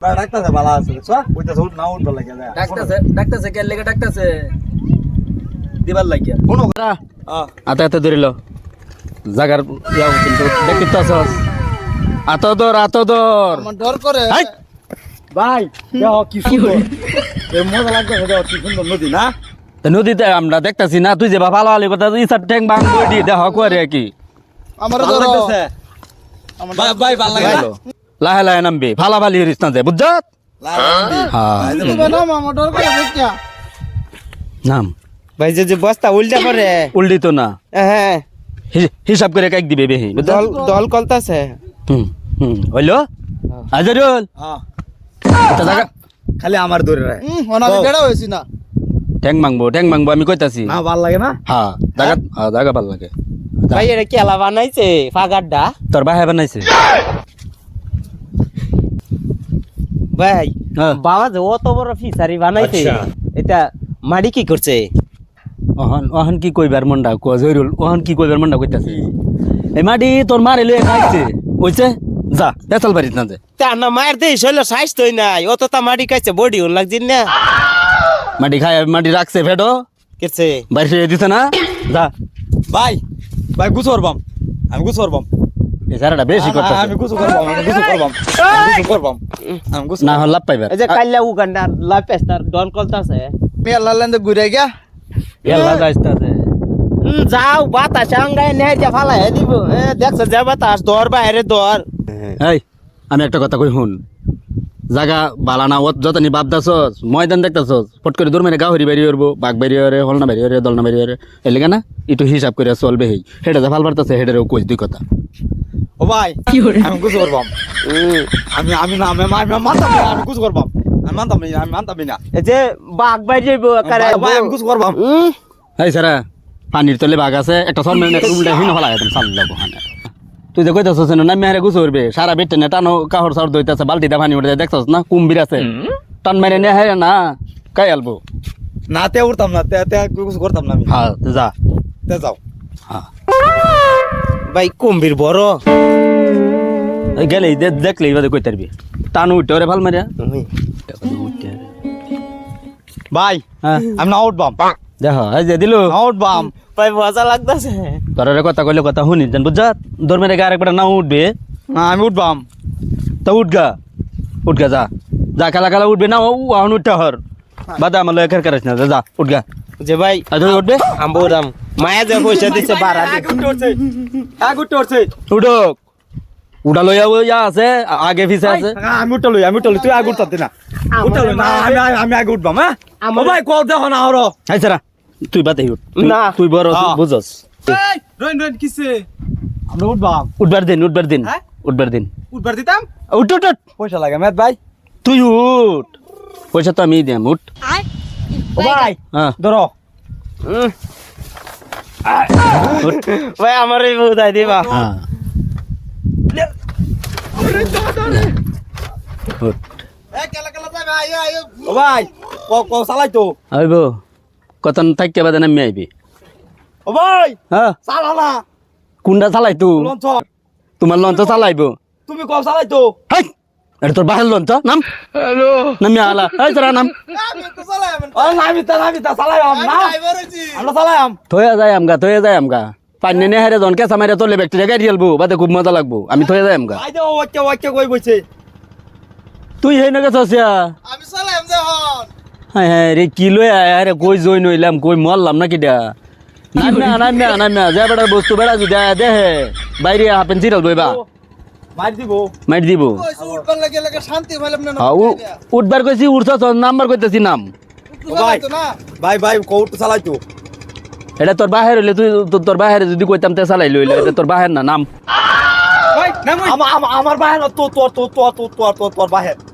ডাক্তারছে ভালো আছে দেখছো কইতাছে উঠ না উঠ বল লাগে যায় ডাক্তারছে কে লেগে ডাক্তারছে দিবার লাগিয়া কোন আতা আতা ধরিল জাগার যাও কিন্তু দেখতে আছস আত ধর আমার ডর করে হাই ভাই দেখো কি সুন্দর এ মজা লাগছে দেখো কি সুন্দর নদী না তো নদীতে আমরা দেখতাছি না তুই যে ভালো আলি কথা তুই সব ট্যাং বাং বডি দেখ করে কি আমারও ধরো লাগছে ভাই ভাই ভালো লাগে লাহে লাহে নামবি ফালা ফালি হরিস না যে বুঝছত হ্যাঁ আমার ডর করে দেখিয়া নাম ভাই যে বস্তা উল্টা করে উল্টি তো না হ্যাঁ হিসাব করে কাক দিবে বেহি দল দল কলতাছে হইলো আজরুল হ্যাঁ আচ্ছা জায়গা খালি আমার ধরে রাখ আমি বেড়া হইছি না ট্যাং মাংবো আমি কইতাছি না ভালো লাগে না হ্যাঁ জায়গা ভালো লাগে ভাই এটা কেলা বানাইছে ফাগাড্ডা তোর ভাই বানাইছে ভাই হ্যাঁ। বাবা যে অত বড় ফিসারি বানাইছে এটা মাড়ি কি করছে ওহন কি কইবার মন্ডা কো জয়রুল ওহন কি কইবার মন্ডা কইতাছি এই মাটি তোর মারে লয়ে খাইছে কইছে যা পেছাল বাড়িত না দে তা না মার দেই শৈল সাইজ তই নাই অত তা মাড়ি খাইছে বডি হল লাগছিন না মাটি খায় মাটি রাখছে ফেডো কেছে বাইরে দিছে না যা ভাই ভাই গুছর বাম আমি গুছর বাম এই সারাটা বেশি করতে আমি গুছর করবাম আমি গুছর করবাম আমি গুছর করবাম আমি গুছর না হল লাভ পাইবার এই যে কাল্লা উগান্ডা লাপেস্টার ডন কলতাছে মে আল্লাহ লেন্দে ঘুরে গিয়া এলা যাইতাছে যাও বাতাস আঙ্গায় নেই যে ফালা হে দিব দেখছ যে বাতাস দর বাইরে দর এই আমি একটা কথা কই শুন জায়গা বালানা ওত যতনি বাপ দাসস ময়দান দেখতাছস ফট করে দূর মেরে গাহরি বাড়ি হরবো বাঘ বাড়ি হরে হলনা বাড়ি হরে দলনা বাড়ি হরে এলিগা না একটু হিসাব করে চলবে হেই হেটা যা ফাল পারতাছে হেডারেও কই দুই কথা ও ভাই আমি গুছর করবাম আমি আমি না আমি মানতাম না আমি গুছর করবাম আমি মানতাম না এই যে বাঘ বাইরে যাইব কারে ভাই আমি গুছর করবাম এই সারা পানির তলে বাঘ আছে একটা সর মেরে উল্টা হিন ফেলা একদম চাল লাগবো হানে তুই যে কইতাছস না মেরে গুছ করবে সারা বেটে না টানো কাহর সর দইতাছে বালতিটা পানি উঠে দেখছস না কুম্ভীর আছে টান মেরে নে হ্যাঁ না কাই আলবো না তে উঠতাম না তে গুছর করতাম না আমি হ্যাঁ যা তে যাও হ্যাঁ ভাই কুম্ভীর বড় গেলেই দেখলেই বাদে কই তারবি টান উঠে ওরে ভাল মারিয়া ভাই হ্যাঁ আমি না উঠবাম দেখ এই যে দিলু না উঠবাম ভাই মজা লাগতাছে তোর কথা কইলে কথা শুনি জান বুঝাত দর মেরে গা আরেকবার না উঠবে না আমি উঠবাম তা উঠগা যা যা কালা উঠবে না ও আহন উঠতে হর বাদা আমার লয় একার করিস না যা উঠগা যে ভাই আদর উঠবে আম্বুরাম মায়া যে পয়সা দিছে বাড়া উঠতে উঠছে উঠক উঠা লইয়া ইয়া আছে আগে পিছে আছে আমি উঠতে তুই আগে উঠতে না উঠতে না আমি আগে উঠবাম হ্যাঁ ও ভাই কল দেখো না হরো হাই সারা তুই বাদে উঠ না। তুই বড় হ্যাঁ। বুঝস রইন কিসে আমরা উঠবাম উঠবার দিন হ্যাঁ? উঠবার দিন উঠবার দিতাম উঠ পয়সা লাগে মেদ ভাই তুই উঠ পয়সা তো আমি দিম উঠ ও ভাই হ্যাঁ ধরো উঠ ভাই আমার এই বুঝাই দিবা হ্যাঁ উঠ ও ভাই ক চালাই তো আইব কতন থাকতে বাদে নামি আইবি ও ভাই হ্যাঁ চালা না কুন্ডা চালাই তো লঞ্চ তোমার লন তো চালাইব তুমি ক চালাই তো হাই এটা তোর বাহির লন তো নাম হ্যালো নামি আলা এই তোরা নাম ও নামি তা চালাই আম না আমরা চালাই আম থয়ে যায় আমগা পানি নে হারে জন কেসা মারে তোলে ব্যাকটেরিয়া গাড়ি আলবো বাদে খুব মজা লাগবো আমি থয়ে যায় আমগা আই দে ওকে কই বইছে তুই হেই না গেছস আমি চালাই আম যখন হ্যাঁ হ্যাঁ রে কি লই আরে কই জই নইলাম কই মরলাম না কিডা নামনা যা বেটার বস্তু বেড়া যদি আয়া দেহে বাইরে হাপেন জিরাল বইবা মার দিব মাইট দিব উঠবার লাগে শান্তি পাইলাম না উঠবার কইছি উঠছস নাম্বার কইতেছি নাম ভাই ভাই কোট চালাই তো এটা তোর বাহির হইলে তুই তোর বাহিরে যদি কইতাম তে চালাই লইলে এটা তোর বাহির না নাম ভাই আমার বাহির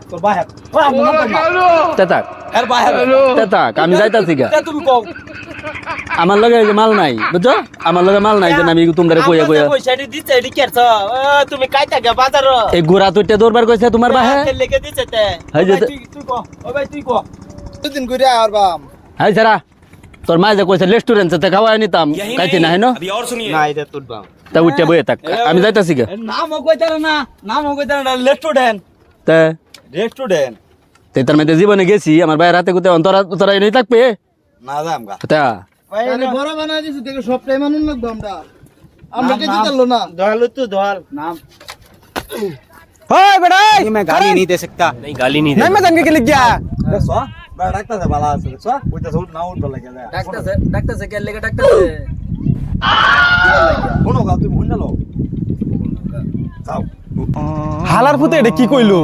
তোর বাহির ওই আমি নাম তেতাক এর বাহির তেতাক আমি যাইতাছি গা তুমি কও আমার লগে এই যে মাল নাই বুঝছো আমার লগে মাল নাই যে আমি তোমরা কইয়া পয়সা দিছে এডি কেরছ তুমি কাইতা গে বাজার এই গোরা তুইতে দৌড়বার কইছে তোমার বাহে লেগে দিছে তে হাই যে তুই কও ও ভাই তুই কও দুদিন ঘুরে আর বাম হাই সারা তোর মা যে কইছে রেস্টুরেন্টে খাওয়াই নিতাম কাইতে না হেনো না এটা তুলবাম তা উঠতে বইয়ে থাক আমি যাইতাছি গা নাম কইতারা না রেস্টুরেন্ট তে রেস্টুরেন্ট তাই তার মধ্যে জীবনে গেছি আমার ভাই রাতে কোথায় তোরা তোরা এনেই থাকবে না যাম গা তা আরে বড় বানাই দিছি দেখো সবটাই মানুষ লাগবে আমরা কিছু করলো না দল তো দল নাম ओए बेटा मैं गाली नहीं दे सकता नहीं गाली नहीं मैं तंगे के लिख गया দেখছো বড় ডাক্তার সে ভালো আছে দেখছো ওইটা সব না উঠলো লাগে যায় ডাক্তার সে কে লেগে ডাক্তার সে কোন গা তুমি হুন নালো যাও হালার ফুতে এটা কি কইলো